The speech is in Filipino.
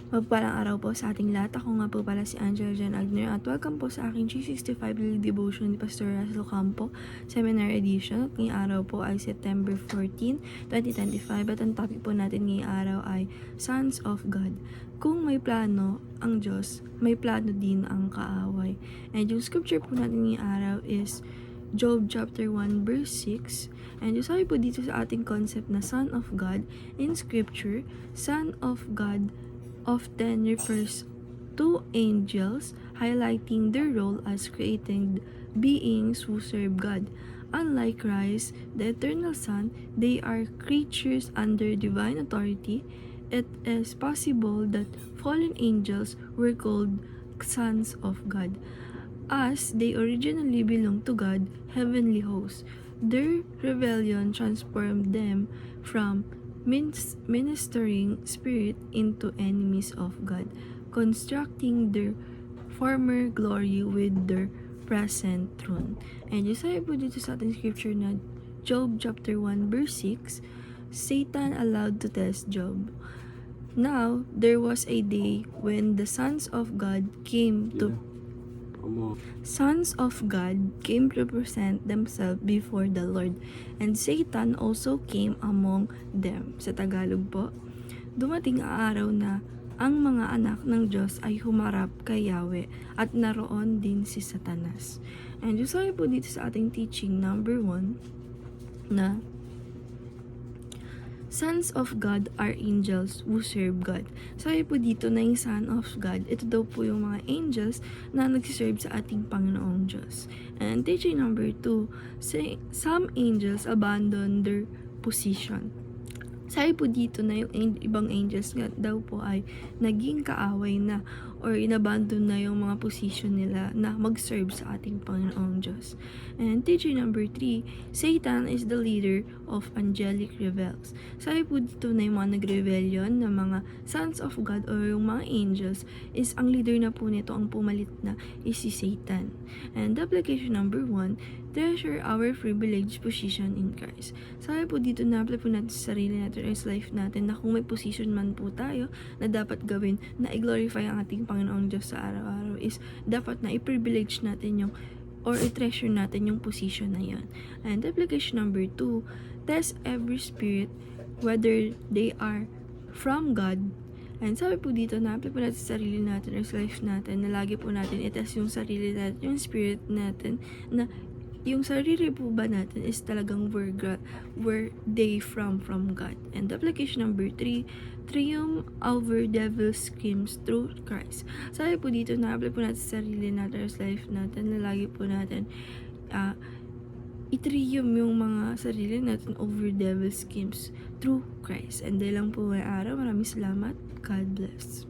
Magpalang araw po sa ating lahat. Ako nga po pala si Angela Jan Agner at welcome po sa aking 365 Daily Devotion ni Pastor Russell Campo Seminar Edition. At ngayong araw po ay September 14, 2025 at ang topic po natin ngayong araw ay Sons of God. Kung may plano ang Diyos, may plano din ang kaaway. And yung scripture po natin ngayong araw is Job chapter 1 verse 6. And yung sabi po dito sa ating concept na Son of God in scripture, Son of God often refers to angels, highlighting their role as created beings who serve God. Unlike Christ, the eternal Son, they are creatures under divine authority. It is possible that fallen angels were called sons of God, as they originally belonged to God, heavenly hosts. Their rebellion transformed them from ministering spirit into enemies of God, constructing their former glory with their present throne. And yung sabi po dito sa ating scripture na Job chapter 1 verse 6, Satan allowed to test Job. Now, there was a day when the sons of God came to present themselves before the Lord, and Satan also came among them. Sa Tagalog po, dumating ang araw na ang mga anak ng Diyos ay humarap kay Yahweh at naroon din si Satanas. And yung sabi po dito sa ating teaching number 1 na Sons of God are angels who serve God. Sabi po dito na yung Son of God, ito daw po yung mga angels na nagsiserve sa ating Panginoong Diyos. And teaching number 2, some angels abandon their position. Sabi po dito na yung ibang angels nga daw po ay naging kaaway na or inabandon na yung mga position nila na mag-serve sa ating Panginoong Diyos. And teaching number 3, Satan is the leader of angelic rebels. Sabi po dito na yung mga nag-rebellion na mga sons of God or yung mga angels is ang leader na po nito, ang pumalit na is si Satan. And application number 1, treasure our privileged position in Christ. Sabi po dito na apply po natin sa sarili natin or sa life natin na kung may position man po tayo na dapat gawin na i-glorify ang ating Panginoong Diyos sa araw-araw is dapat na i-privilege natin yung or i-treasure natin yung position na yan. And application number 2, test every spirit whether they are from God. And sabi po dito na apply po natin sa sarili natin or sa life natin na lagi po natin i-test yung sarili natin, yung spirit natin na yung sarili po ba natin is talagang were they from God. And application number 3, triumph over devil's schemes through Christ. Sabi po dito na apply po natin sa sarili natin or sa life natin na lagi po natin i-triumph yung mga sarili natin over devil's schemes through Christ. And dahil lang po may araw, maraming salamat. God bless.